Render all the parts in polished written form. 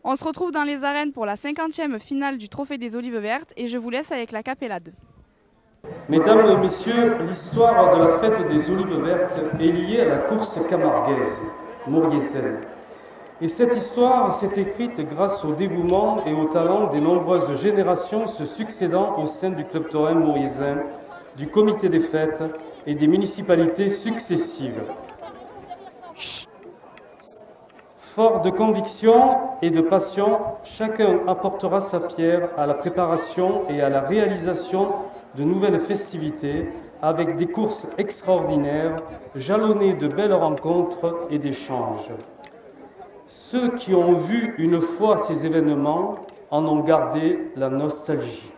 On se retrouve dans les arènes pour la 50e finale du Trophée des Olives Vertes et je vous laisse avec la capellade. Mesdames et messieurs, l'histoire de la fête des Olives Vertes est liée à la course camarguaise, mauriésaine. Et cette histoire s'est écrite grâce au dévouement et au talent des nombreuses générations se succédant au sein du club taurin mauriésain, du comité des fêtes et des municipalités successives. Fort de conviction et de passion, chacun apportera sa pierre à la préparation et à la réalisation de nouvelles festivités avec des courses extraordinaires, jalonnées de belles rencontres et d'échanges. Ceux qui ont vu une fois ces événements en ont gardé la nostalgie.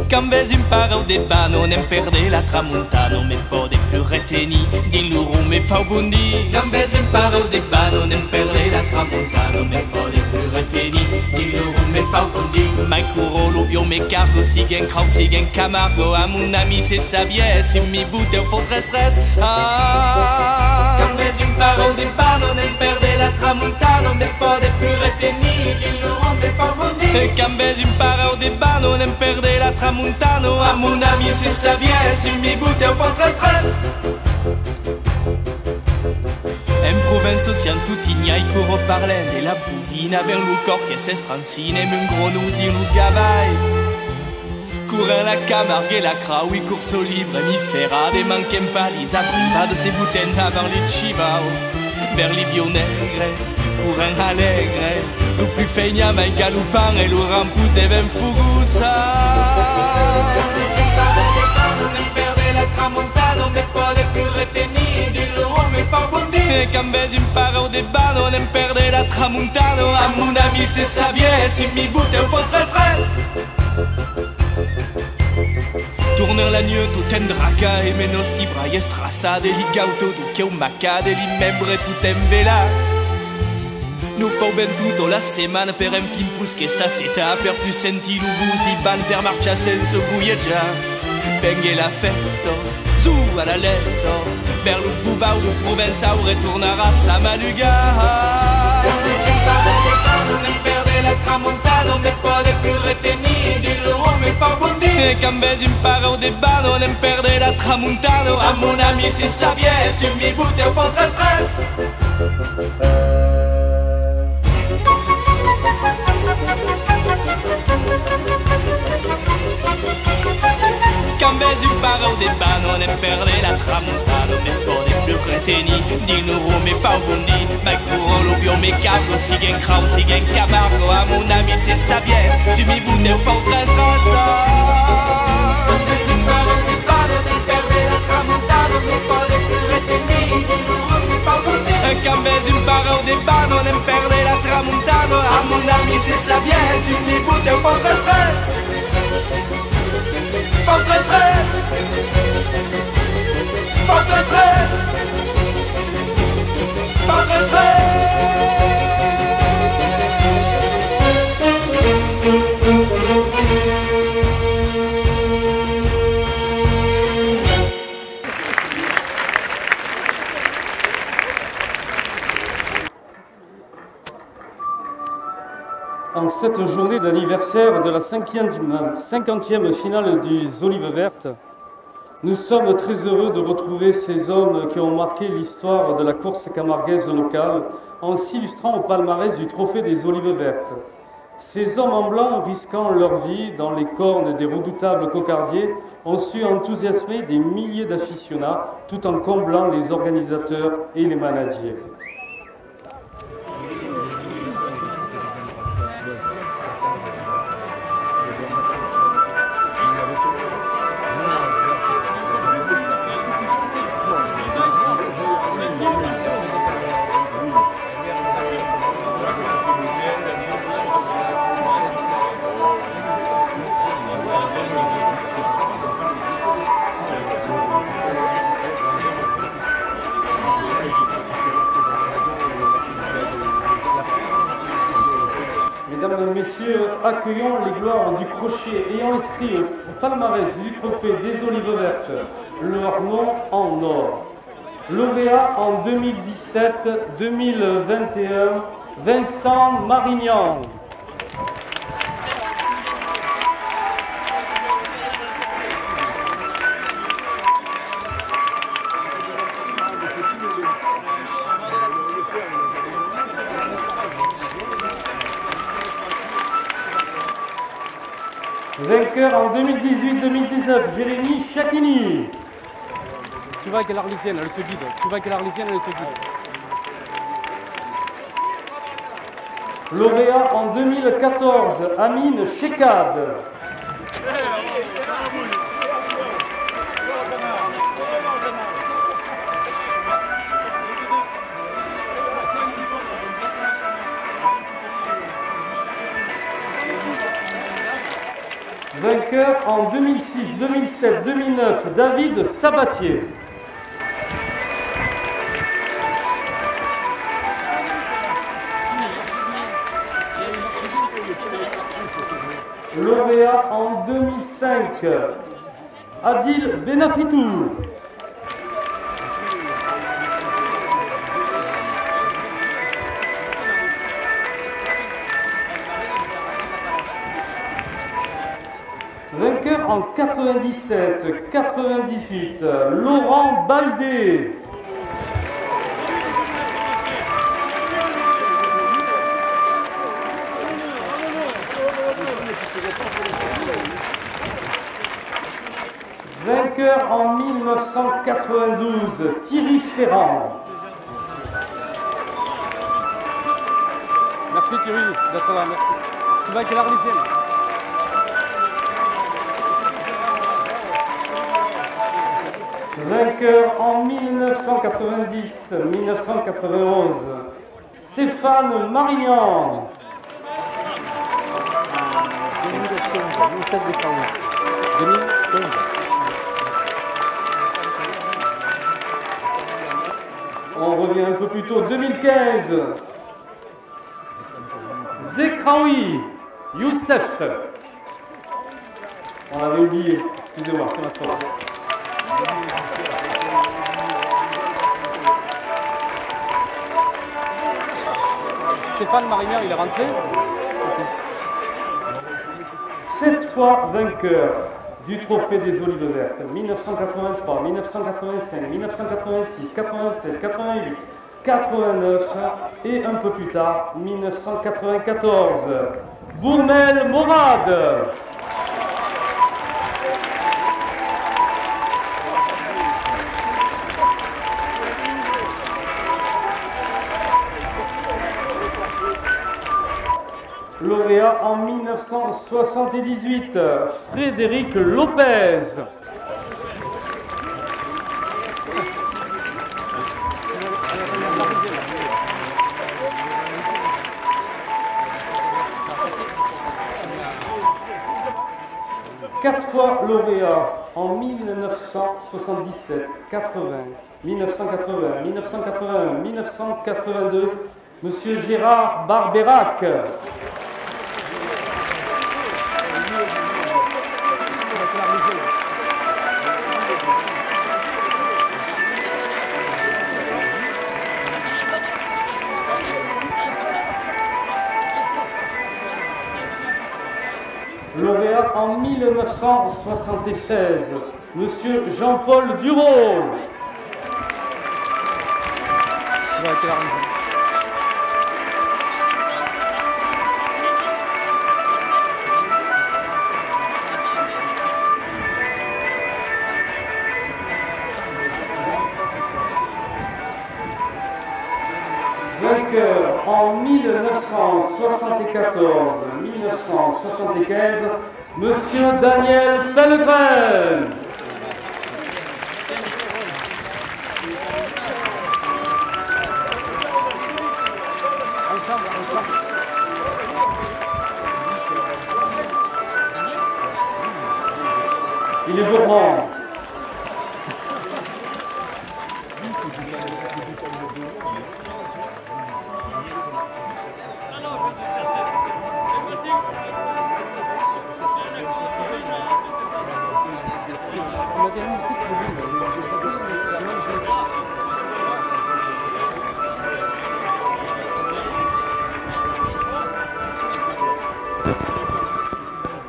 Quand vezi imparau de bano, nem perde la tramontano, me pode più reteni, din loro me fa bundi. Quand vezi imparau de bano, nem perde la tramontano, me pode più reteni, din loro me fa bundi. Mai curolo, io me cargo, siguen crau, siguen camargo, a mon ami c'est sa bies, mi bute au fond très stress. Quand vezi imparau de bano, nem perde la tramontano, me pode più reteni, din loro me fa bundi. Quand vezi imparau de bano, nem perde la tramontano, a mon ami c'est sa bies, mi bute au fond très stress. En Provenzo siamo tutti gnai coro parlende e la buvina ver lo cor che se strancine un gros nous di lo gavai. Courir la Camargue et la Craoui, course au libre, mi ferra des manquem palis, abriva de ses boutines avant les chivao. Vers les bionegre, courir alegre, lo plus feignam ai galopant et lo rampus de ben fugusa. Quand vezi imparau de bano, nem perde la tramontano, a mon ami c'est sa bies, si mi bute un po' très stress. Tourner la nuit tout en draca e menos ti braie strassa de li gauto du che un macca de li membre tout en vela. Nu fau ben tutto la settimana per un fin pus che sa seta per più senti lo bus di ban per marcia senza guieggiar. Vengue la festo, zu alla lesto, per lo buvau do Provençal retornarà sa maluga. Nem perde la tramontano, me pode più retenir, di loro me fa bundi. Quand vezi imparau de bano, nem perde la tramontano, a mon ami c'est sa bies, mi bute au fond très stress. Quand vezi imparau de bano, nem perde la tramontano, me pode più retenir, di loro me fa bundi. Mai curolo, bio me cargo, siguen crau, siguen camargo, a mon ami c'est sa bies, mi bute au fond très stress. Quand vezi imparau de bano, nem perde la tramontano, me pode più retenir, di loro me fa bundi. Quand vezi imparau de bano, nem perde la tramontano, a mon ami c'est sa bies, mi bute au fond très stress. Forte stress, forte stress, forte stress. En cette journée d'anniversaire de la 50e finale des Olives Vertes, nous sommes très heureux de retrouver ces hommes qui ont marqué l'histoire de la course camarguaise locale en s'illustrant au palmarès du Trophée des Olives Vertes. Ces hommes en blanc, risquant leur vie dans les cornes des redoutables cocardiers, ont su enthousiasmer des milliers d'aficionats tout en comblant les organisateurs et les managers. Mesdames et messieurs, accueillons les gloires du crochet ayant inscrit au palmarès du Trophée des Olives Vertes leur nom en or. Lauréat en 2017-2021, Vincent Marignan. Vainqueur en 2018-2019, Jérémy Chakini. Tu vas avec l'Arlésienne, elle te guide. Tu vas avec l'Arlésienne, elle te guide. Lauréat en 2014, Amine Chekad. Vainqueur en 2006, 2007, 2009, David Sabatier. Lauréat en 2005, Adil Benafitou. Vainqueur en 97, 98, Laurent Baldé. Vainqueur en 1992, Thierry Ferrand. Merci Thierry d'être là, merci. Tu vas avec l'Arlésienne. Vainqueur en 1990-1991, Stéphane Marignan. 2015. On revient un peu plus tôt, 2015. Zekraoui Youssef. On l'avait oublié, excusez-moi, c'est ma faute. Stéphane Marignan, il est rentré. Okay. 7 fois vainqueur du Trophée des Olives Vertes, 1983, 1985, 1986, 87, 88, 89 et un peu plus tard, 1994. Bourmel Morad. Lauréat en 1978, Frédéric Lopez. Quatre fois lauréat en 1977, 80, 1980, 1981, 1982, Monsieur Gérard Barberac. Lauréat en 1976, Monsieur Jean-Paul Dureau. Vainqueur en 1974-1975, Monsieur Daniel Pellegrin. Ensemble. Il est gourmand. On a bien une musique pour lui.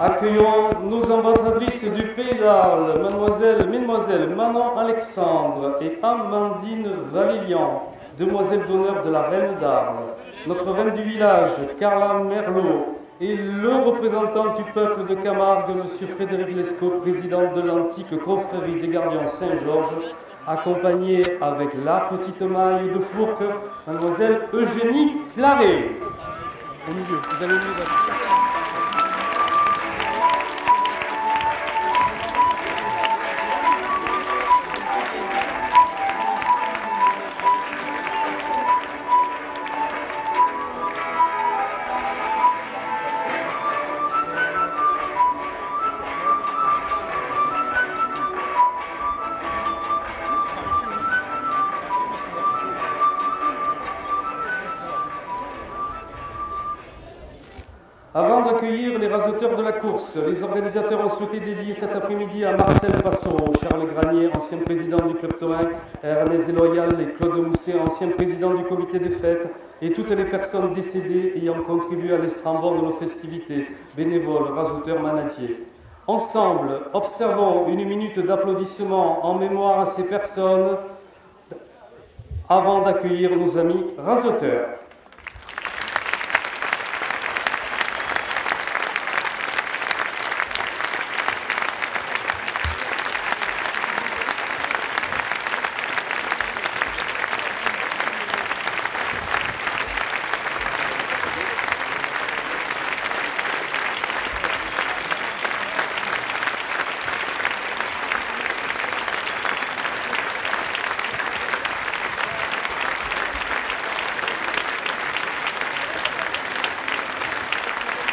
Accueillons nos ambassadrices du Pays d'Arles, Mesdemoiselles Manon Alexandre et Amandine Valélian, demoiselles d'honneur de la Reine d'Arles. Notre reine du village, Carla Merlot, et le représentant du peuple de Camargue, M. Frédéric Lescaut, président de l'antique confrérie des gardiens Saint-Georges, accompagné avec la petite maille de Fourques, Mademoiselle Eugénie Claret. Au milieu, vous allez au milieu de la liste. Avant d'accueillir les rasoteurs de la course, les organisateurs ont souhaité dédier cet après-midi à Marcel Passot, Charles Granier, ancien président du Club Taurin, Ernest Loyal et Claude Mousset, ancien président du comité des fêtes, et toutes les personnes décédées ayant contribué à l'estrambord de nos festivités, bénévoles, rasoteurs, manadiers. Ensemble, observons une minute d'applaudissement en mémoire à ces personnes avant d'accueillir nos amis rasoteurs.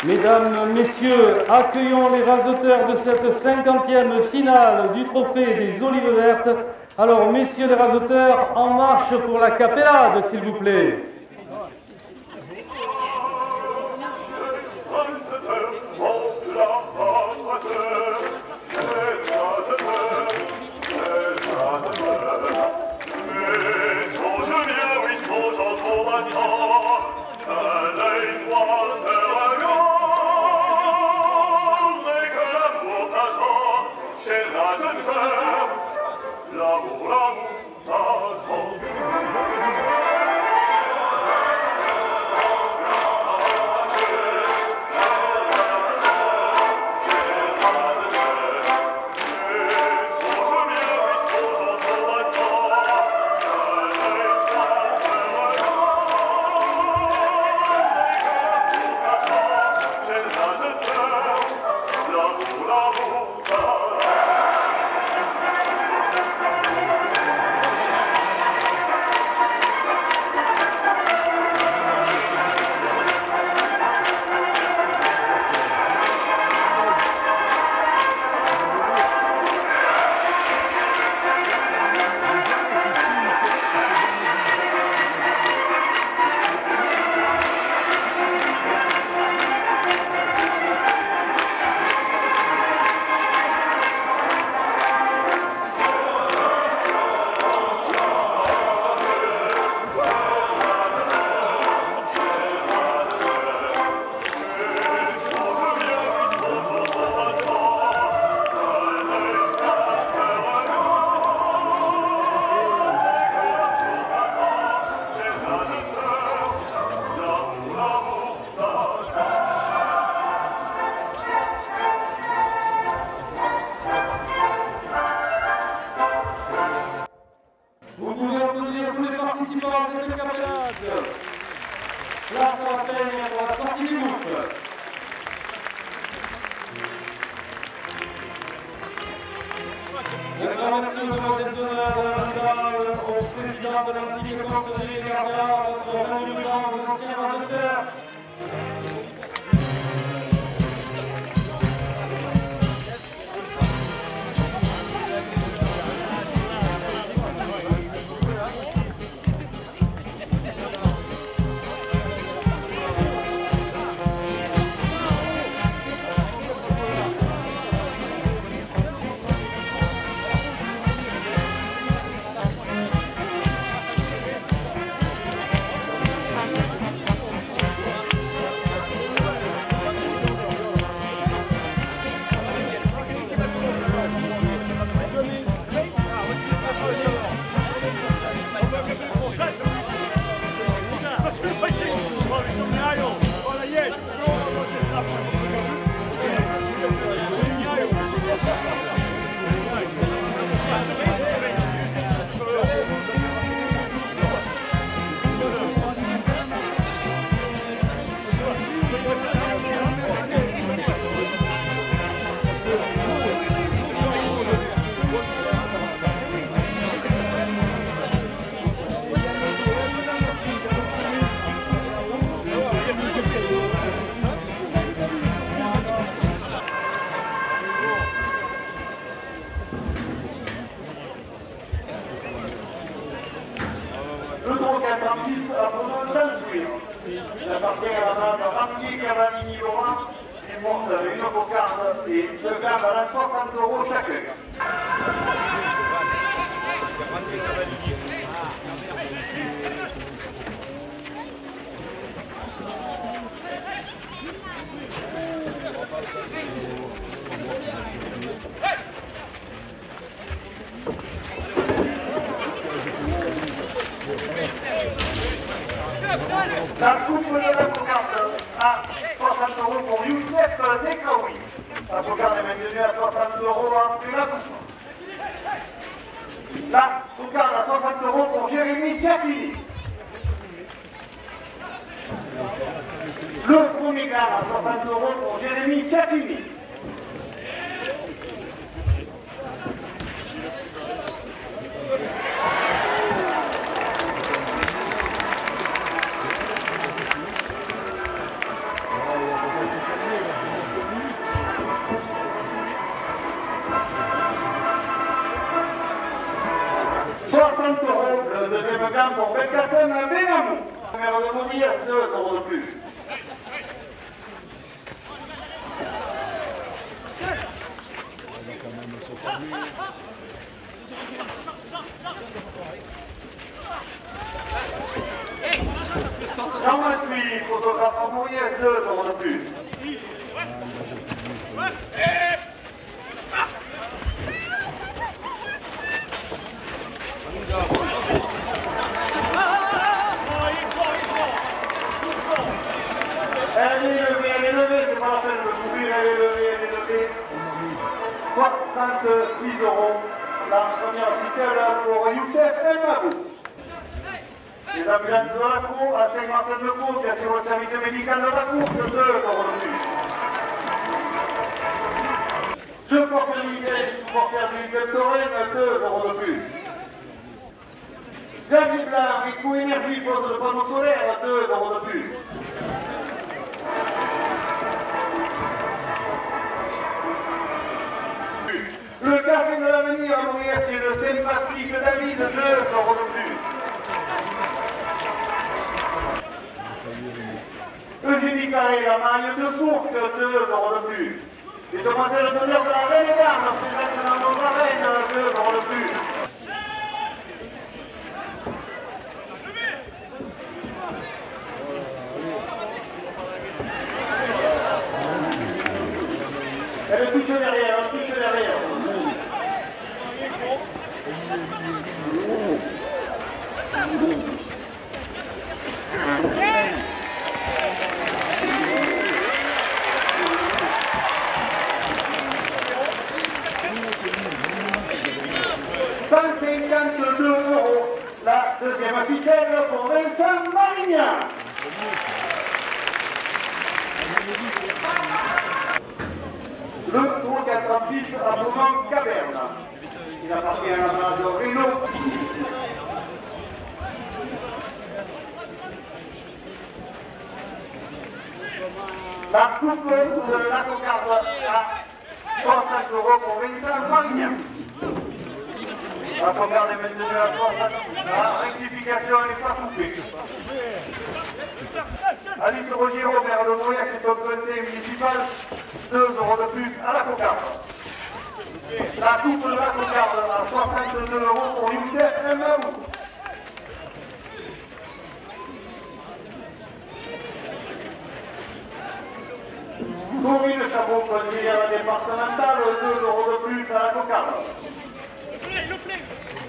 Mesdames, Messieurs, accueillons les rasoteurs de cette 50e finale du Trophée des Olives Vertes. Alors, messieurs les rasoteurs, en marche pour la capellade, s'il vous plaît. s'enfuir. Il appartient à la dame Rampier Cavallini-Laurent, qui porte une cocarde et deux gammes à 60 € chacun. La coupe de la cocarde à 60 € pour Youssef Dekaoui. La cocarde est maintenue à 60 € après la coupe. La cocarde à 60 € pour Jérémy Giacchini. Le premier gamme à 60 € pour Jérémy Giacchini. Le deuxième gamme pour Belkacem Benamou. Numéro de Mounier, 2 € de plus. Jean-Marc, photographe en Mounier, 2 € de plus. Elle est levée, c'est pas la peine de couvrir, elle est levée. 66 €. La première officielle pour Youssef Mabou. Les ambulances de la cour, à 50 de cour, qui assure le service médical de la cour, 2 € de plus. Deux porteurs militaires et supporters du Club Torren, 2 € de plus. Xavier Blanc, Rico Énergie, pose le panneau solaire, 2 € de plus. Le café de l'avenir à Montréal, c'est le sympathique David, 2 € de plus. Eugénie Carré, la maille de Bourg, 2 € de plus. Les demoiselles d'honneur de la Reine Dame, présentes dans nos arènes, 2 € de plus. Elle touche derrière, elle touche derrière. La deuxième officielle pour Vincent Marignan. Le 346 à Beaumont-Caverne. Il appartient à la base de Renault. La coupe de la cocarde à 60 € pour Vincent Marignan. La cocarde est maintenue à 60 €. La rectification n'est pas coupée. Alice Rogiro, maire de Mouriac, est au conseil municipal, 2 € de plus à la cocarde. La coupe de la cocarde à 62 € pour Youssef Mabou. Corinne Chabot, conseillère départementale, 2 € de plus à la cocarde.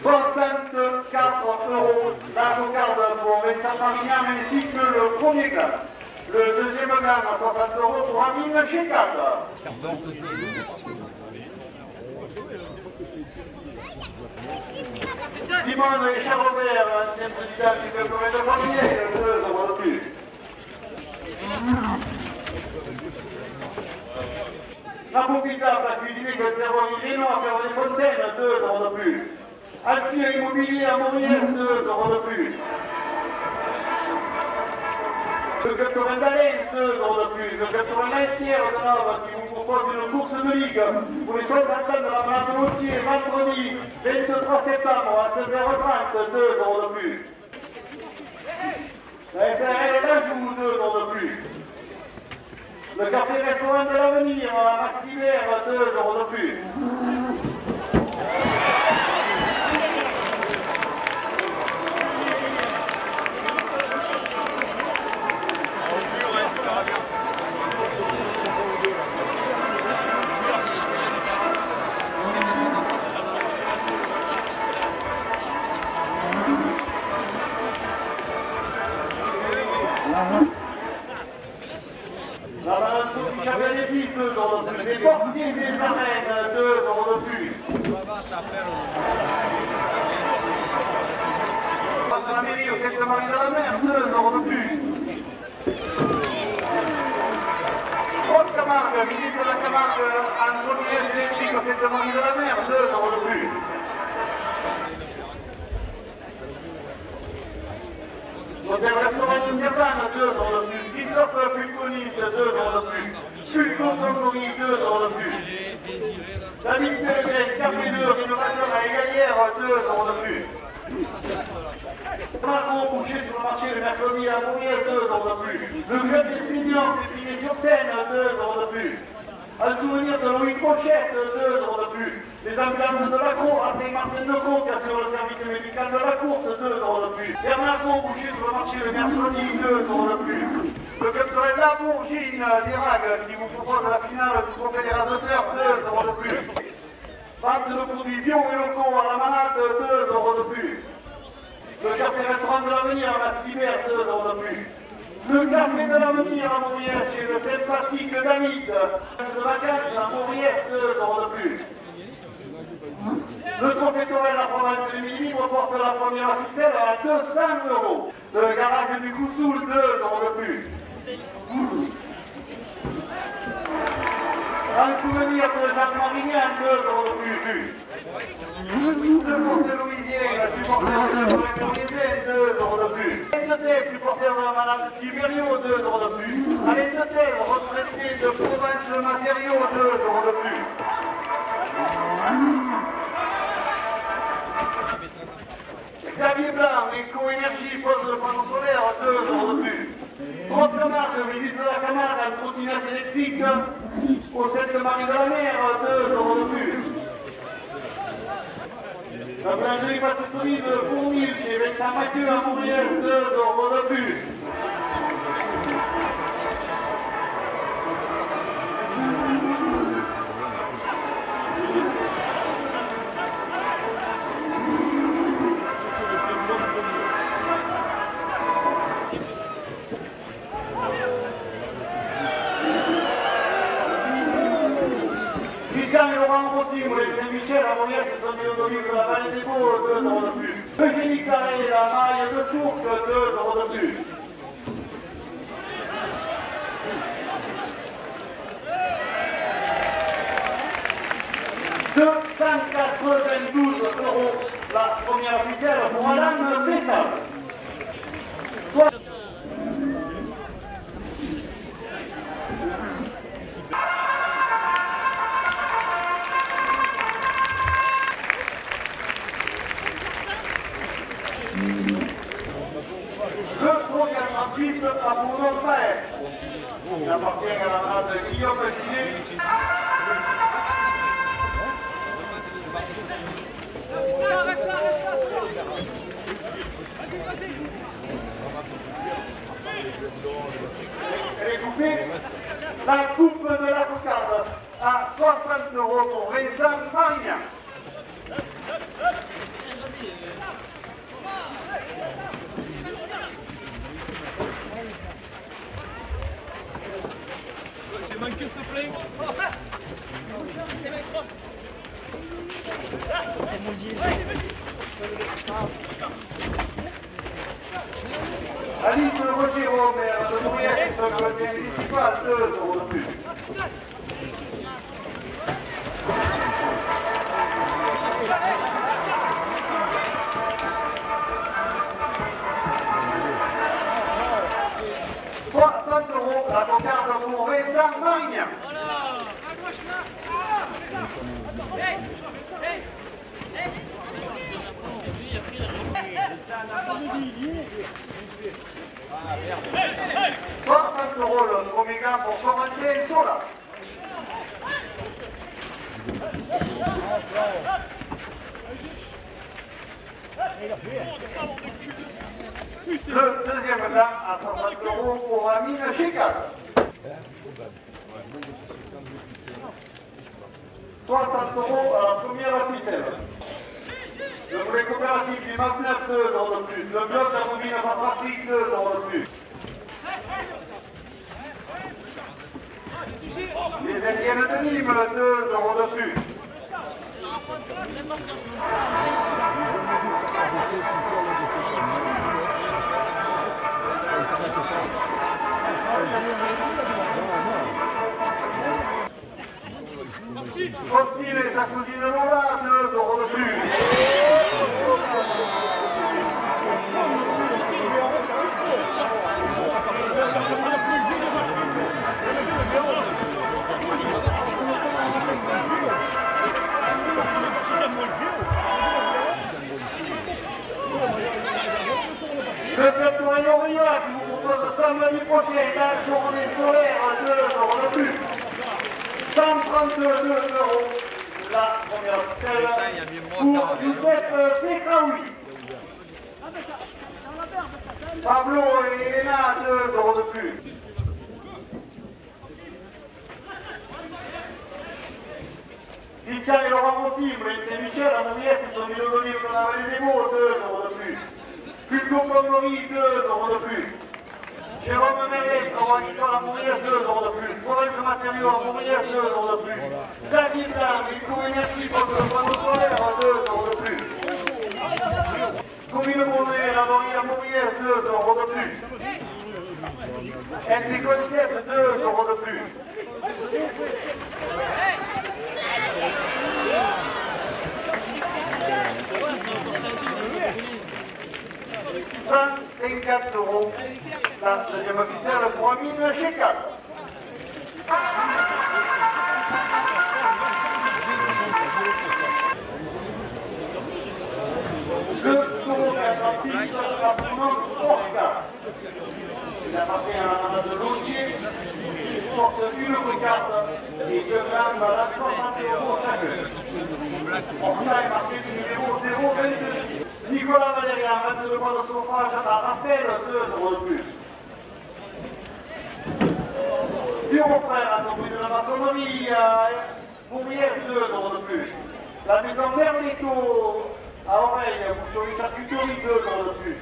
64 € la cocarde pour Vincent Marignan ainsi que le premier gamme. Le deuxième gamme à 60 € pour Amine Chekad. Simone et Charles Robert, ancien président du club de Montpellier, 2 € de plus. La Popita, la cuisine que Zéro Ilino à faire des fontaines, 2 € de plus. Alpia Immobilier à Montpellier, 2 € de plus. Le 80 2 € de plus. Le 80 Estière de Nord qui vous propose une course de ligue pour les 60 ans de la Brave Moutier, vendredi 23 septembre à 16h30, 2 € de plus. La Le quartier restaurant de l'avenir, à Maxillaire, 2 euros de plus. La balance du café des filles, 2 euros de plus. Les portiers des arènes, 2 euros de plus. La mairie au centre Marie de la Mer, 2 euros de plus. Haute-Camargue, ministre de la Camargue, en trottinette électrique au centre Marie de la Mer, 2 euros de plus. Hôtel restaurant de Nirvana, 2 euros de plus. Christophe Pulconite, 2 euros de plus. Pulco Tondori, 2 euros de plus. David Pellegrin, Café 2, rénovation à Égalière, 2 euros de plus. Margot couché sur le marché le mercredi à Mourier, 2 euros de plus. Le club des seniors, défilé sur scène, 2 euros de plus. Un souvenir de Louis Cochette, 2 euros de plus. Les ambulances de la cour, à Saint-Martin-de-Côte, qui assure le service médical de la course, 2 euros de plus. Bernard Couché sur le marché le mercredi, 2 euros de plus. Le culturel La Bourgine d'Irac, qui vous propose la finale du trophée des radiateurs, 2 euros de plus. Vente de produits bio et locaux à la manade, 2 euros de plus. Le café restaurant de l'avenir à Maxillaire, 2 euros de plus. Le café de l'avenir à Maurière chez le sympathique David de vacances à Maurière, 2 euros de plus. Le confectionnaire de la province de Midi reporte la première ficelle à 200 euros. Le garage du Coussoul, 2 euros de plus. Un souvenir de Jacques Marignan, 2 euros de plus. Le porteur Louisier, supporter de la 2 euros de plus. ST, supporter de la malade Tiberio, 2 euros de plus. À ST, retraité de province de matériaux, 2 euros de plus. Xavier Blanc, Éco-Énergie, pose le panneau solaire, 2 euros de plus. Haute-Camargue, ministre de la Camargue, un trottinette électrique au centre Marie de la Mer, 2 euros de plus. La boulangerie pâtisserie de Fournil chez Vincent Mathieu à Montréal, 2 euros de plus. Christian et Laurent Rossi, ou les Saint-Michel à Montréal, qui sont des olives de la vallée des Beaux, 2 euros de plus. Eugénie Carré, la maille de Source, 2 euros de plus. €292 la première officielle pour Madame Pétard. Le troisième artiste à mon frère. Il appartient à la race de Guillaume Gilet. Elle est coupée. La coupe de la cocarde à 60 € pour Vincent Marignan. J'ai manqué ce plein. Alice Roger Robert de Montréal, le comité municipal, 2 euros de plus. €60 la cocarde pour Vincent Marignan. 60 € le premier gant pour commencer Sola. Le deuxième gant à 60 € pour Amine Chikal. 60 € à la première ficelle. Le volet coopératif du MAP 2 € de plus. Le bloc d'harmonie pratique 2 € de plus. Les Indiennes de Nîmes 2 € de plus. Hostile et sa cousine Lola 2 € de plus. Le club Touraine-Aurillac qui vous propose samedi prochain la journée solaire 2 € de plus. 132 € la première stèle pour Youssef Sekraoui. Pablo et Elena 2 € de plus. Christian et Laurent Possible et Michel à Mouriette sont mis au domicile de la vallée des Mots 2 € de plus. Fulco Pomori 2 € de plus. Jérôme Mérès en Victoire à Mouriette 2 € de plus. Florence Matériaux à Mouriette 2 € de plus. David Lang, Nico Énergie contre le panneau solaire 2 € de plus. Commune Bonnet, la Marie à Mouriette 2 € de plus. NC Concept 2 € de plus. 24 €. La deuxième officielle pour Amine Chikal. Le tour d'Atlantique appartenant Orca. Il appartient à la de Laudier. Il porte une brigade et deux grammes à la 60 € chacun. Orca est marqué du numéro 022. Nicolas Valérian, 22 mois de chauffage à Raphaël, 2 € de plus. Bureau frère à Tombeau de la maçonnerie à Mourière, 2 € de plus. La maison Merlito à Oreille, boucherie charcuterie, 2 € de plus.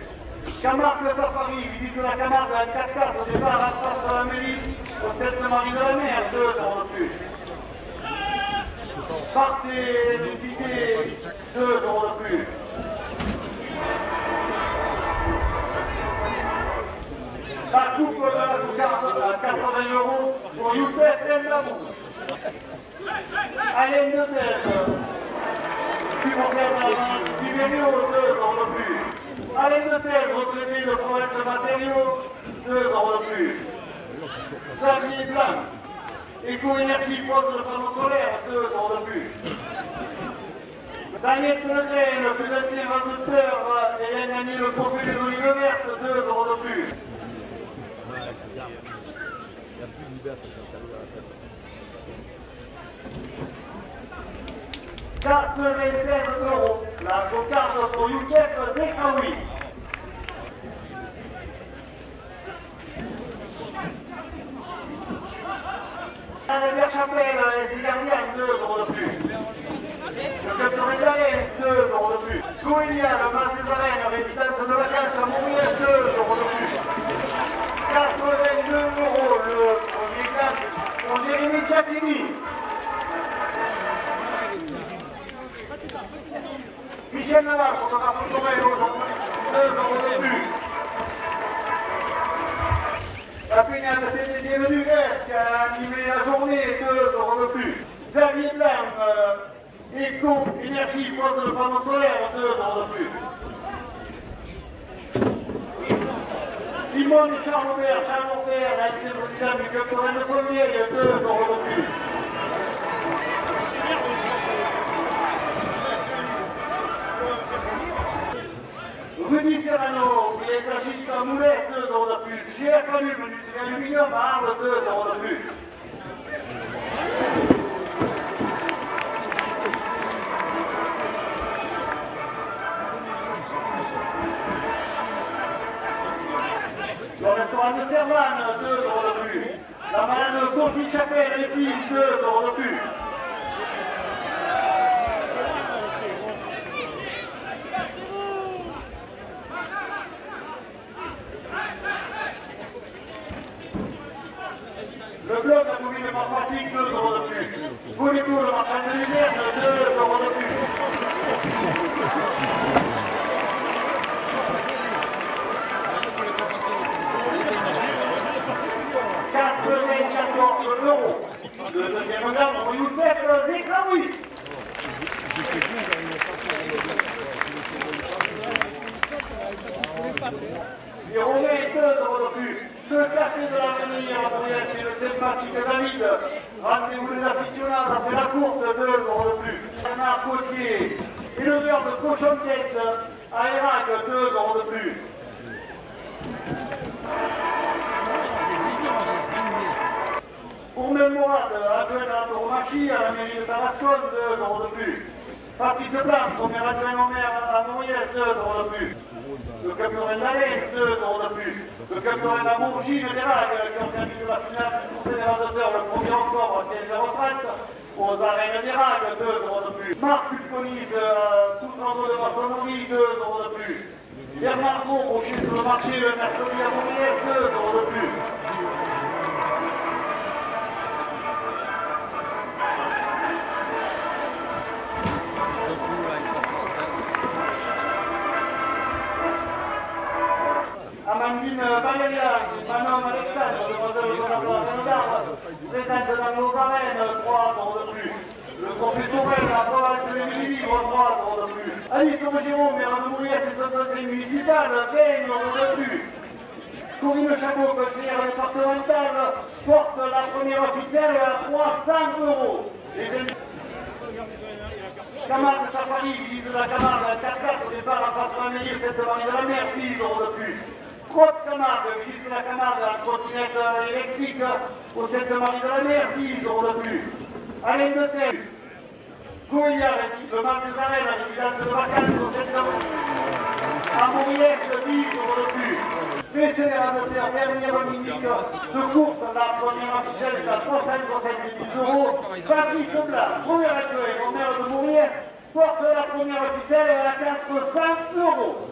Camargue le Safari, visite de la Camargue à 4x4 au départ à Face de la Mélie, au 7 Marie de la Mer, 2 € de plus. Partez d'unité, 2 € de plus. La coupe de la Coucarde à 80 € pour Youssef Ndamou. Alain de Thèse, Tibério, 2 € de plus. Alain de Thèse, retraité de province de Matériaux, 2 € de plus. Xavier Blanc, Éco-Énergie, poste de panneau solaire, 2 € de plus. Daniel Pellegrin, le plus ancien vendeur, Hélène Annie, le profil des olives vertes, 2 € de plus. 96 €. La cocarde pour Youssef Sekraoui. La Chapelle et Zigardien, 2 € de plus. Le club de Régalais, 2 € de plus. Gouélia, le Mas des Arènes, résidence de vacances à Mourière, 2 € de plus. 82 € le premier club pour Jérémy Châtigny. Michel Navarre pour le rapport Sorel aujourd'hui, 2 € de plus. La finale de CDD du Vert qui a animé la journée, 2 € de plus. Xavier Blanc, Éco-Énergie, poste de panneau solaire, 2 € de plus. Simone et Charles Aubert, l'ancien président du club Touraine de Pommier, 2 € de plus. Rudy Serrano, qui est agiste à Moulet, 2 € de plus. J.R. Camus, menuiserie aluminium à Arles, 2 € de plus. Le restaurant de Servan, 2 € de plus. La malade Confi Chapelle, les filles, 2 € de plus. Le bloc a mobile pratique, 2 € de plus. Pour les tours, le marchand de l'hiver, 2 € de plus. 94 €. Le deuxième gamme pour Youssef Zekraoui. Jérôme, 2 € de plus. Le café de l'avenir, c'est le thématique David. Rendez-vous les aficionados après la course, 2 € de plus. Bernard Gauthier, éleveur de cochon tête à Irak, 2 € de plus. Pour mémoire, adjoint à la tauromachie à la mairie de Tarascon, 2 € de plus. Patrice Blanc, premier adjoint au maire à Moriès, 2 € de plus. Le capitaine d'Alain, 2 € de plus. Le capitaine d'Amourgi, le Dérague, qui organise la finale du Conseil des Randonneurs, le 1er octobre à 15h30, aux arènes Dérague, 2 € de plus. Marc Pusconide, sous-trando de maçonnerie, 2 € de plus. Bernard Beau, au sur le marché, le mercredi à Moriès, 2 € de plus. Amandine Valérian, Manon Alexandre, demoiselle de la Regarde, présente dans nos arènes, 3 € de plus. Le professeur Tourelle, la province de l'Émilie, 3 € de plus. Alice Jérôme, maire de Mouliès et société municipale, 20 € de plus. Corinne Chabot, conseillère départementale, porte la première officielle à 300 €. Camargue Safari, visite de la Camargue, 4-4 au départ à Passe-Marie, Sainte-Marie de la Mer, 6 € de plus. Côte Camargue, visite de la Camargue, en trottinette électrique au Sainte-Marie de la Mer, 6 € de plus. Alain de Thème, Goya, le Marc des Arènes, la résidence de vacances au Sainte-Marie. À Moriès, 10 € de plus. Pêcheur de terre, dernière minute de course, la première officielle est à 370 €. Patrice Blanc, premier adjoint au maire de Moriès, porte la première officielle à 400 €.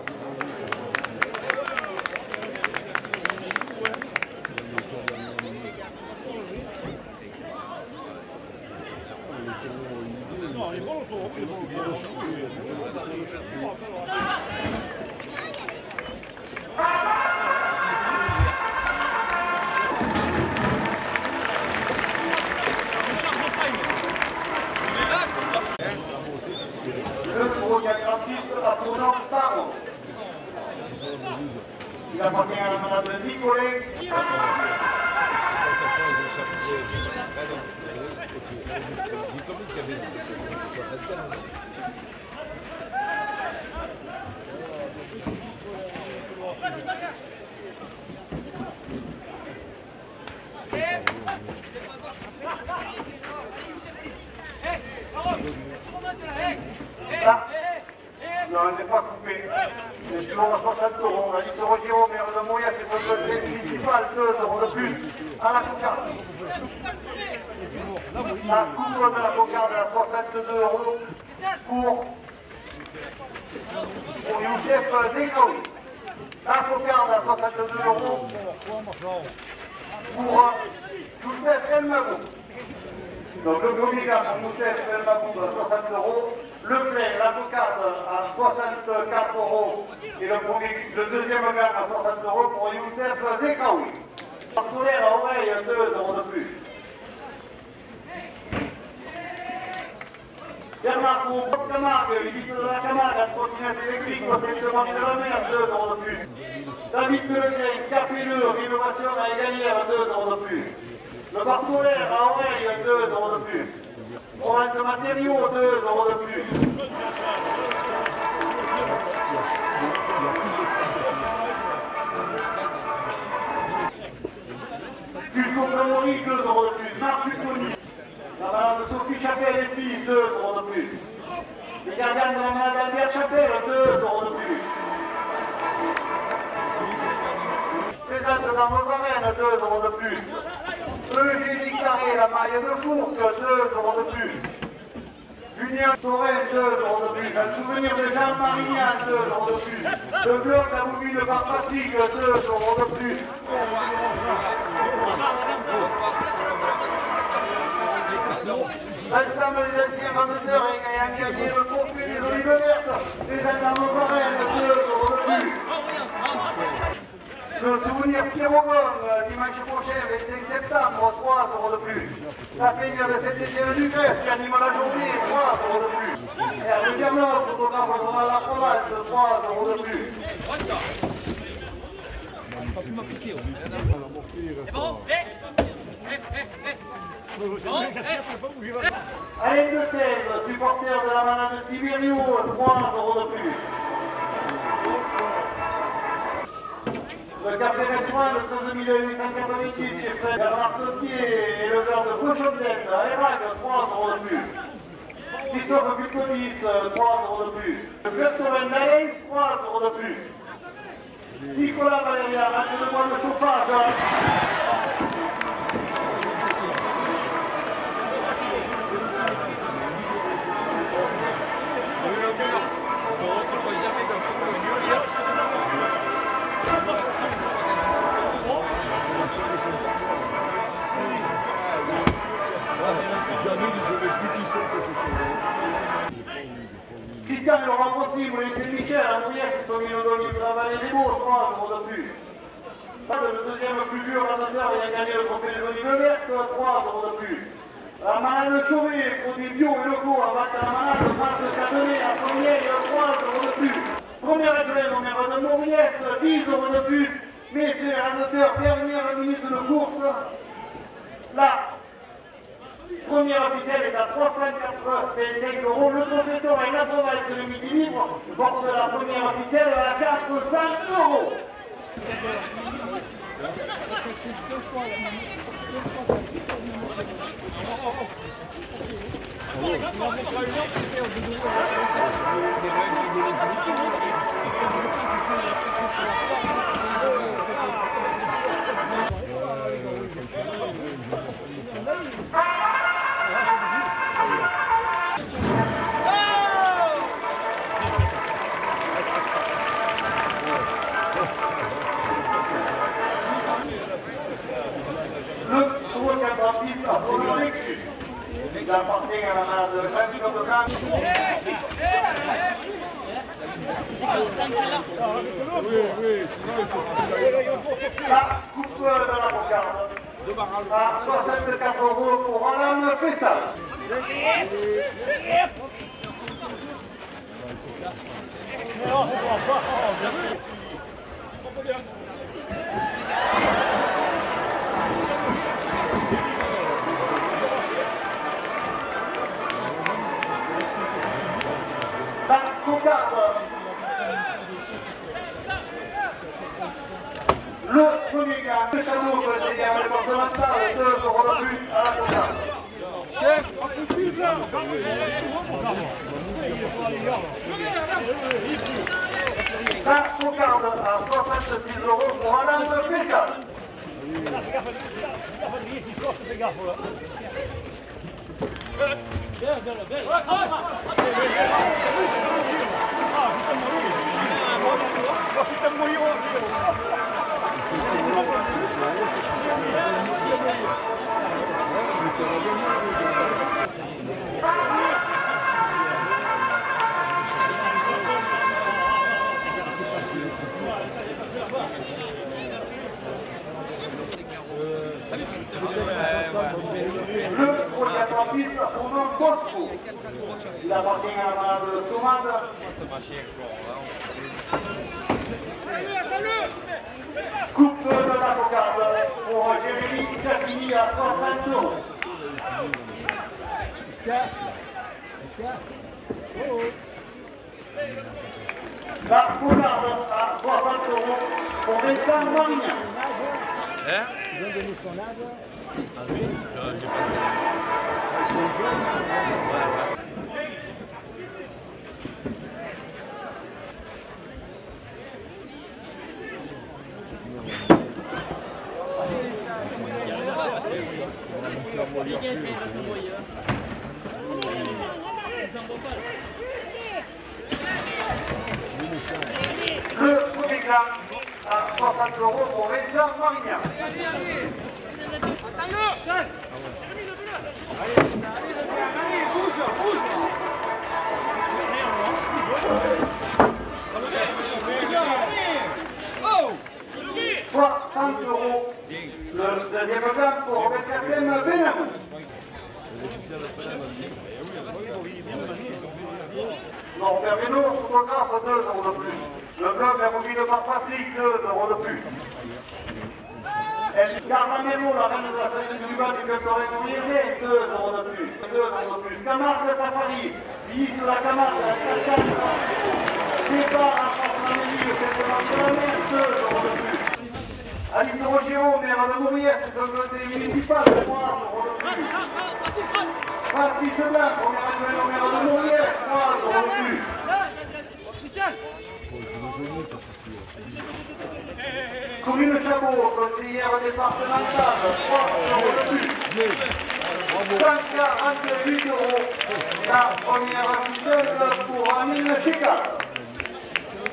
Le gros diagraphiste apprenant Paro. Il appartient à Madame Nicolet. Non, elle n'est pas coupée. C'est toujours à 60 €. On a dit Giraud, maire de Mouillat, c'est votre conseil municipal, 2 € de plus. À la cocarde. La couvre de la cocarde à 62 € pour Youssef Zekraoui. La cocarde à 62 € pour Youssef El Mabou. Donc le premier gamme pour Youssef El Mabou à 60 €. Le plein, la cocarde à 64 € et le deuxième gamme à 60 € pour Youssef Zekraoui. La solaire à oreille, 2 € de plus. Bernard Beau, Camargue, visite de la Camargue, à trottinette électrique, au Sainte-Marie de la Mer, 2 € de plus. David Pellegrin, Capelleux, rénovation à Égalière, 2 € de plus. Le bar solaire à oreille, 2 € de plus. Province de matériaux, 2 € de plus. Tony, 2 euros de plus. Marc Tony. La balade de Sophie Chapelle et filles, 2 euros de plus. Les gardiens de la malade Albert Chapelle, 2 euros de plus. Présente dans vos arènes, 2 euros de plus. Eugénie Carré, la maille de course, 2 euros de plus. Julien Torres, 2 euros de plus. Un souvenir de Jean Marignan, 2 euros de plus. Le bloc à Bouville de Barpatique, 2 euros de plus. L'ensemble des anciens vendeurs ayant gagné le trophée des Olives Vertes, les gendarmes Varenne, 2 euros de plus. Le souvenir Pierre-Augon, dimanche prochain, 25 septembre, 3 euros de plus. La feignure de Saint-Étienne du Greffe qui anime la journée, 3 euros de plus. Et à Regardon, photographe de la Provence, 3 euros de plus. Alain de Thèse, supporter de la manade de Tibériou, 3 euros de plus. Le café restaurant, le 16 888, chez Fred Bernard Sautier, éleveur de Cochonnet, à Erac, 3 euros de plus. Christophe Buconis, 3 euros de plus. Le Bertolin d'Alain, 3 euros de plus. Nicolas Valéria, rappelez-moi le chauffage. Christian le rend possible, les Saint-Michel, Andriès, qui sont mis au dos de la vallée des Beaux, 3 euros de plus. Le deuxième plus dur, l'amateur, il a gagné le trophée des Olives Vertes, 3 euros de plus. La malade Chauvet, produit bio et locaux, à battre la malade, Marc de Cadenet, à première, 3 euros de plus. Première étoile, on est de Mauriès, 10 euros de plus. Messieurs les amateurs, dernière minute de course. Là. Première officielle est à 3,85 €. Le professeur est la province de midi libre. Porte la première officielle à 400 €. Il appartient à la main de champion de France. La coupe de la Bocarde à 64 € pour Roland Fessal. La Bocarde. Le premier gars, le chameau de la dégâts départementale, 2 € de plus à la Bocarde. La Bocarde à 66 € pour Alain de Fessal. Le premier attentif, son nom Bosco. Il appartient à la Tomate. Coupe de la Bocarde pour Jérémy Cassini à 120 €. La Bocarde à 60 € pour Vincent Marignan. Le premier gain à 60 € pour Vincent Marignan. Soit 100 €. Le deuxième gain pour le quatrième Benamou. Non, Fermino, photographe, 2 € de plus. Le club est mobile par Patrick, 2 € de plus. El Carmanero, la reine de la fête du bas du club régulier, 2 € de plus. 2 € de plus. Camargue de Safari, Yves de la Camargue, la Cascade, départ à Passanélie, le septement de la mer, 2 € de plus. Alice Rogero, maire de Mouriès, communauté municipale, 3 € de plus. Patrice Blanc, premier adjoint au maire de Mouriès, 3 € de plus. Corinne Chabot, conseillère départementale, 3 € de plus. 148 €. La première fidèle pour Amine Cheka.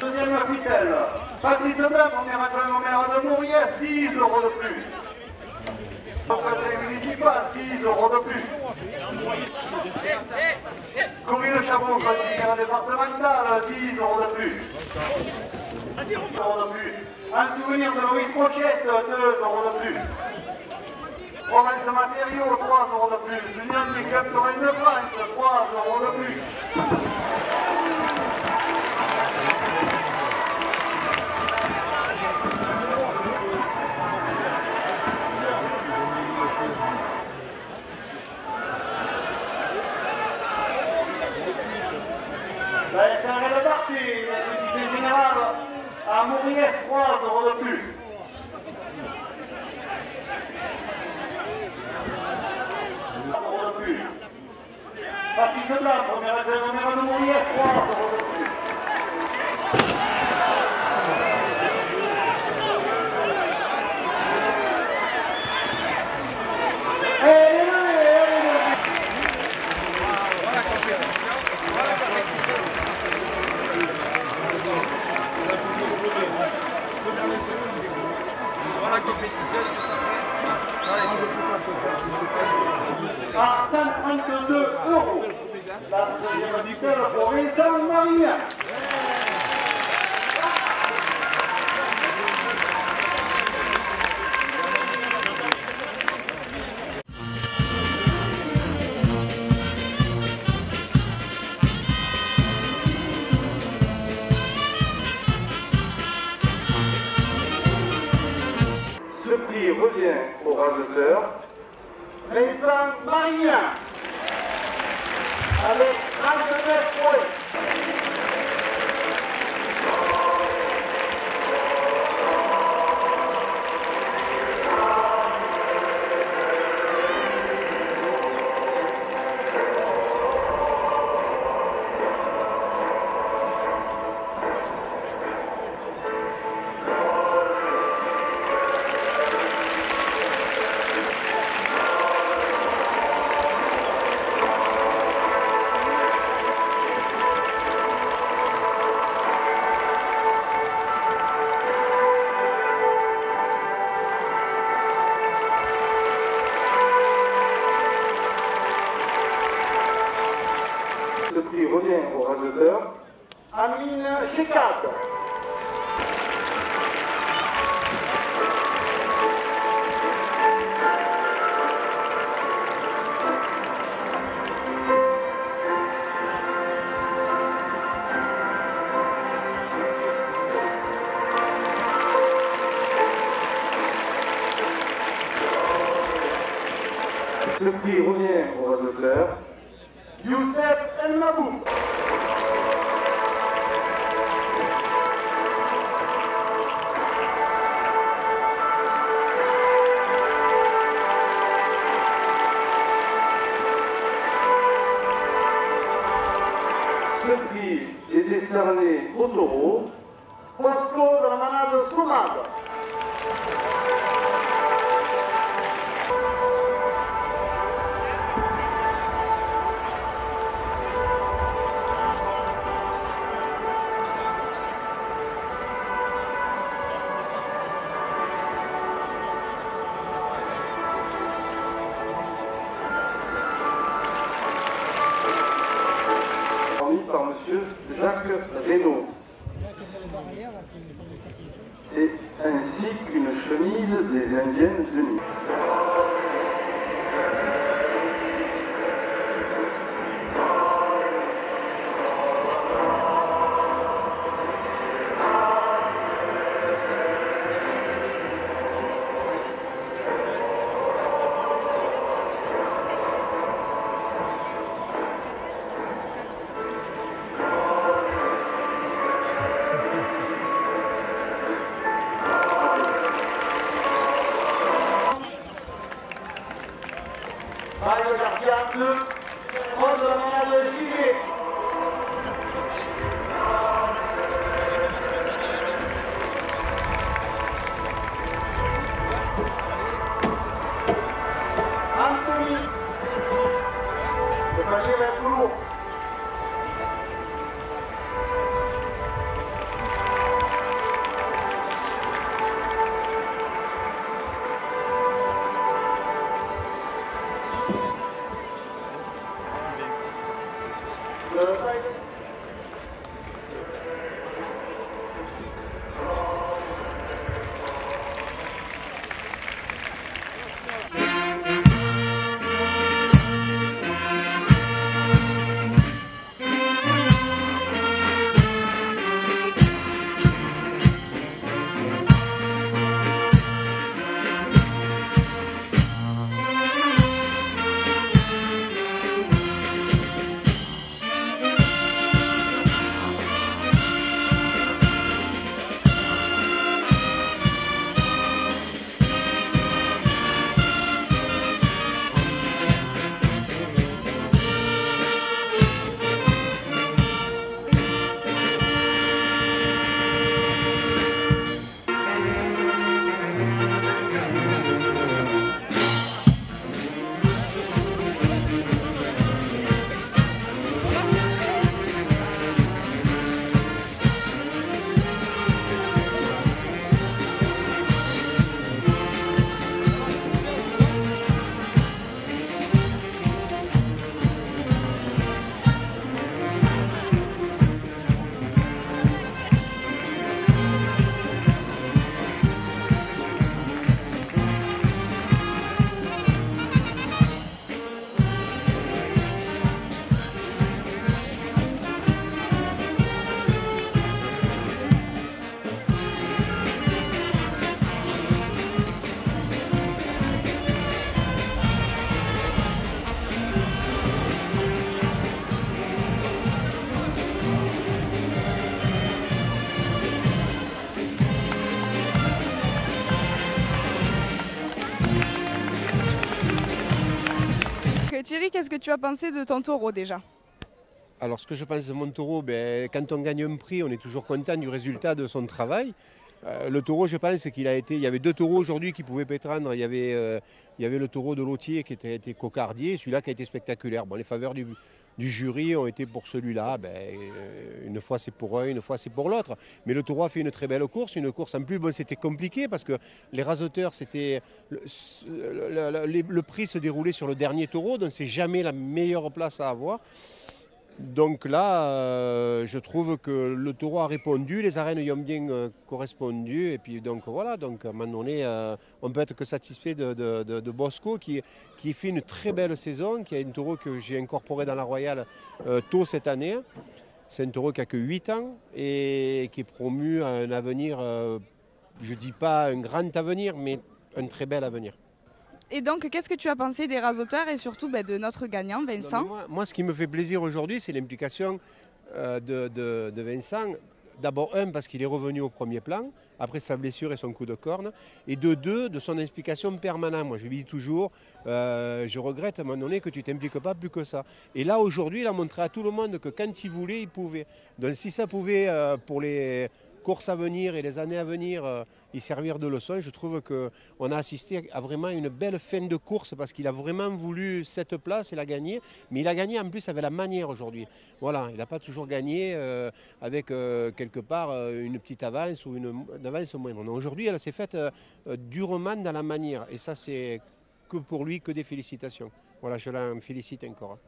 Deuxième fidèle, Patrice Blanc, premier adjoint au maire de Mouriès, 10 € de plus. Conseil municipal, 10 € de plus. Corinne Chabot, conseillère départementale, 10 € de plus. 10 € de plus. Un souvenir de Louis Pochette, 2 € de plus. Province matériaux, 3 € de plus. Union des clubs de France, 3 € de plus. La SRL est partie, l'unité générale à Mouriès, 3 € de plus. Patrice Blanc, premier adjoint au maire de Mouriès, 3 € de plus. Voilà la compétition, ce que ça fait. À 132 €. La deuxième fidèle pour Vincent Marignan. Ce prix revient au raseteur Vincent Marignan avec 39 points. Ce prix revient au raseteur Amine Chekad. Ce prix revient au raseteur Youssef El Mabou. décerné au taureau Bosco de la manade Soumade. Par monsieur Jacques Reynaud. Et ainsi qu'une chemise des Indiennes Unies. Mario Garcia, prendre la manade de gilet. Anthony, le panier va être lourd. Thierry, qu'est-ce que tu as pensé de ton taureau déjà? Alors ce que je pense de mon taureau, quand on gagne un prix, on est toujours content du résultat de son travail. Le taureau, je pense qu'il a été. Il y avait deux taureaux aujourd'hui qui pouvaient pétrendre. Il y avait le taureau de Lotier qui était cocardier, celui-là qui a été spectaculaire. Bon, les faveurs du jury ont été pour celui-là. Une fois c'est pour un, une fois c'est pour l'autre. Mais le taureau a fait une très belle course. Une course en plus, bon, c'était compliqué parce que les rasoteurs, c'était le prix se déroulait sur le dernier taureau, donc c'est jamais la meilleure place à avoir. Donc là, je trouve que le taureau a répondu, les arènes y ont bien correspondu. Et puis donc voilà, donc à un moment donné, on peut être que satisfait de Bosco qui fait une très belle saison, qui a un taureau que j'ai incorporé dans la Royale tôt cette année. C'est un taureau qui a que 8 ans et qui est promu à un avenir, je ne dis pas un grand avenir, mais un très bel avenir. Et donc, qu'est-ce que tu as pensé des rasoteurs et surtout de notre gagnant, Vincent? Moi, ce qui me fait plaisir aujourd'hui, c'est l'implication de Vincent. d'abord parce qu'il est revenu au premier plan, après sa blessure et son coup de corne, et de deux, de son implication permanente. Moi je lui dis toujours, je regrette à un moment donné que tu ne t'impliques pas plus que ça. Et là aujourd'hui il a montré à tout le monde que quand il voulait, il pouvait. Donc si ça pouvait pour les courses à venir et les années à venir y servir de leçon, je trouve qu'on a assisté à vraiment une belle fin de course parce qu'il a vraiment voulu cette place et l'a gagné. Mais il a gagné en plus avec la manière aujourd'hui. Voilà, il n'a pas toujours gagné avec quelque part une petite avance ou une avance moindre. Aujourd'hui, elle s'est faite durement dans la manière. Et ça, c'est que pour lui, que des félicitations. Voilà, je l'en félicite encore.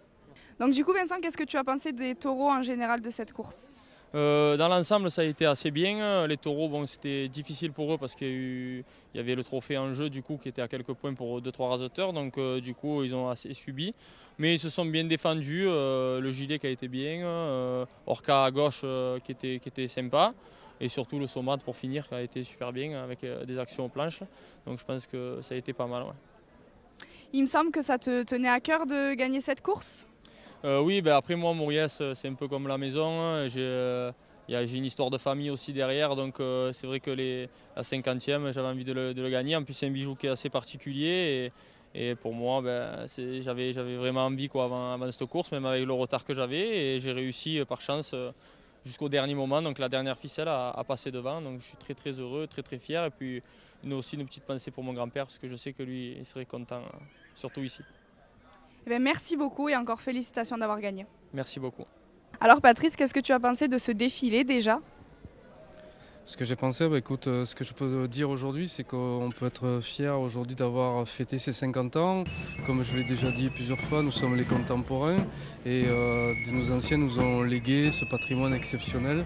Donc du coup Vincent, qu'est-ce que tu as pensé des taureaux en général de cette course? Dans l'ensemble, ça a été assez bien. Les taureaux, bon, c'était difficile pour eux parce qu'il y avait le trophée en jeu du coup, qui était à quelques points pour 2-3 raseteurs. Donc du coup, ils ont assez subi. Mais ils se sont bien défendus. Le gilet qui a été bien. Orca à gauche qui était sympa. Et surtout le Somad pour finir qui a été super bien avec des actions aux planches. Donc je pense que ça a été pas mal. Ouais. Il me semble que ça te tenait à cœur de gagner cette course? Oui, ben après moi, Mauriès, c'est un peu comme la maison. J'ai une histoire de famille aussi derrière, donc c'est vrai que la 50e, j'avais envie de le gagner. En plus, c'est un bijou qui est assez particulier et pour moi, ben, j'avais vraiment envie quoi, avant cette course, même avec le retard que j'avais. Et j'ai réussi par chance jusqu'au dernier moment, donc la dernière ficelle à passer devant. Donc je suis très très heureux, très très fier. Et puis aussi une petite pensée pour mon grand-père, parce que je sais que lui, il serait content, surtout ici. Eh bien, merci beaucoup et encore félicitations d'avoir gagné. Merci beaucoup. Alors Patrice, qu'est-ce que tu as pensé de ce défilé déjà? Ce que j'ai pensé, bah, écoute, ce que je peux dire aujourd'hui, c'est qu'on peut être fier aujourd'hui d'avoir fêté ses 50 ans. Comme je l'ai déjà dit plusieurs fois, nous sommes les contemporains et nos anciens nous ont légué ce patrimoine exceptionnel.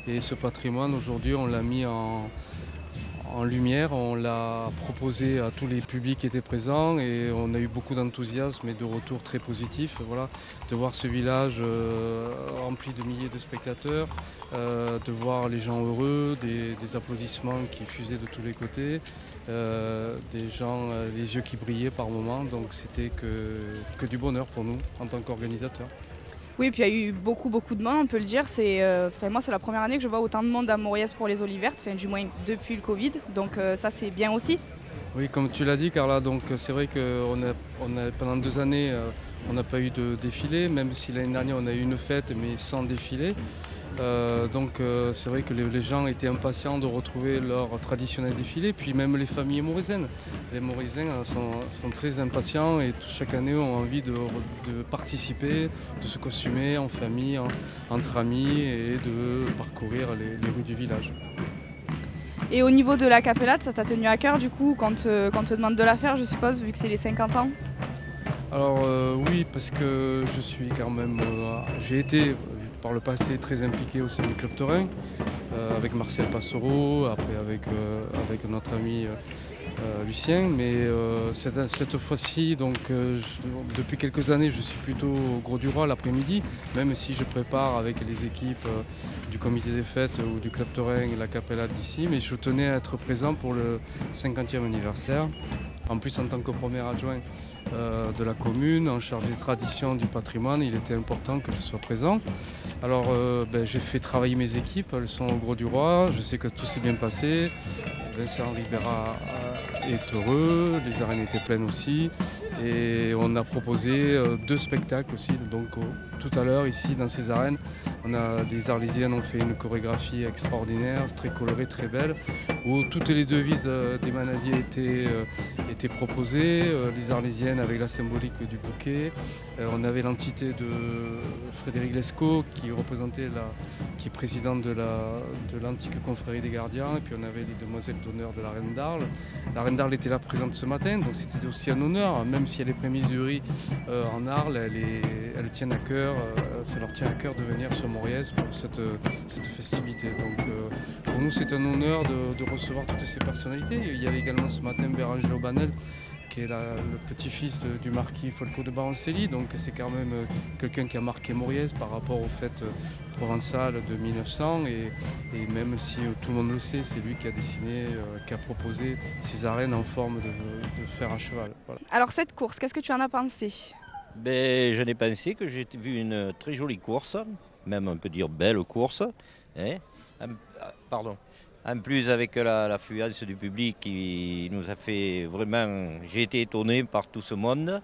Et ce patrimoine, aujourd'hui, on l'a mis en lumière, on l'a proposé à tous les publics qui étaient présents et on a eu beaucoup d'enthousiasme et de retours très positifs. Voilà, de voir ce village rempli de milliers de spectateurs, de voir les gens heureux, des applaudissements qui fusaient de tous les côtés, des gens, les yeux qui brillaient par moments. Donc c'était que du bonheur pour nous en tant qu'organisateurs. Oui, puis il y a eu beaucoup de monde, on peut le dire. Moi, c'est la première année que je vois autant de monde à Mauriès pour les Olives Vertes, du moins depuis le Covid. Donc ça, c'est bien aussi. Oui, comme tu l'as dit, Carla, donc c'est vrai que pendant 2 années, on n'a pas eu de défilé, même si l'année dernière, on a eu une fête, mais sans défilé. C'est vrai que les gens étaient impatients de retrouver leur traditionnel défilé, puis même les familles maurisaines. Les Maurisains sont très impatients et chaque année ont envie de participer, de se costumer en famille, entre amis et de parcourir les rues du village. Et au niveau de la capellade, ça t'a tenu à cœur du coup quand on te demande de la faire, je suppose, vu que c'est les 50 ans? Alors oui, parce que je suis quand même, j'ai été par le passé très impliqué au sein du Club Taurin, avec Marcel Passero, après avec notre ami Lucien, mais cette fois-ci, depuis quelques années, je suis plutôt au Gros du Roi l'après-midi, même si je prépare avec les équipes du comité des fêtes ou du Club Taurin la capellade d'ici, mais je tenais à être présent pour le 50e anniversaire. En plus, en tant que premier adjoint de la commune, en charge des traditions, du patrimoine, il était important que je sois présent. Alors j'ai fait travailler mes équipes, elles sont au Gros du Roi, je sais que tout s'est bien passé. Vincent Ribera est heureux, les arènes étaient pleines aussi. Et on a proposé 2 spectacles aussi. Donc tout à l'heure ici dans ces arènes, les Arlésiennes ont fait une chorégraphie extraordinaire, très colorée, très belle, où toutes les devises des manadiers étaient proposées. Les Arlésiennes avec la symbolique du bouquet. On avait l'entité de Frédéric Lescaut qui est président de l'antique confrérie des gardiens. Et puis on avait les demoiselles d'honneur de la Reine d'Arles. La Reine d'Arles était là présente ce matin, donc c'était aussi un honneur, même si elle est prémise du riz en Arles, elles tiennent à cœur, ça leur tient à cœur de venir sur Mauriès pour cette festivité. Donc pour nous c'est un honneur de recevoir toutes ces personnalités. Il y avait également ce matin Béranger Aubanel, qui est le petit-fils du marquis Folco de Baroncelli, donc c'est quand même quelqu'un qui a marqué Mauriès par rapport aux fêtes provençales de 1900 et même si tout le monde le sait, c'est lui qui a dessiné, qui a proposé ces arènes en forme de fer à cheval. Voilà. Alors cette course, qu'est-ce que tu en as pensé? J'en ai pensé que j'ai vu une très jolie course, même on peut dire belle course, hein, Pardon. En plus, avec l'affluence du public qui nous a fait vraiment... J'ai été étonné par tout ce monde.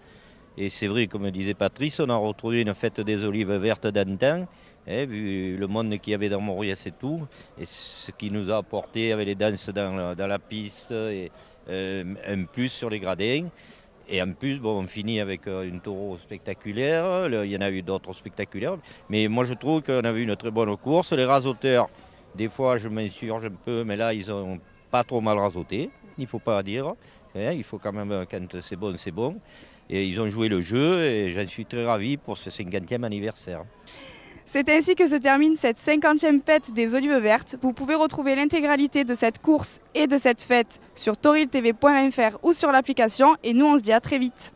Et c'est vrai, comme disait Patrice, on a retrouvé une fête des olives vertes d'antan, vu le monde qu'il y avait dans Mauriès et tout. Et ce qui nous a apporté avec les danses dans la piste, et un plus sur les gradins. Et en plus, bon, on finit avec une taureau spectaculaire. Il y en a eu d'autres spectaculaires. Mais moi, je trouve qu'on a vu une très bonne course. Les rasoteurs, des fois, je m'insurge un peu, mais là, ils n'ont pas trop mal rasoté. Il ne faut pas dire. Il faut quand même, quand c'est bon, c'est bon. Et ils ont joué le jeu et j'en suis très ravi pour ce 50e anniversaire. C'est ainsi que se termine cette 50e fête des Olives Vertes. Vous pouvez retrouver l'intégralité de cette course et de cette fête sur toriltv.fr ou sur l'application. Et nous, on se dit à très vite.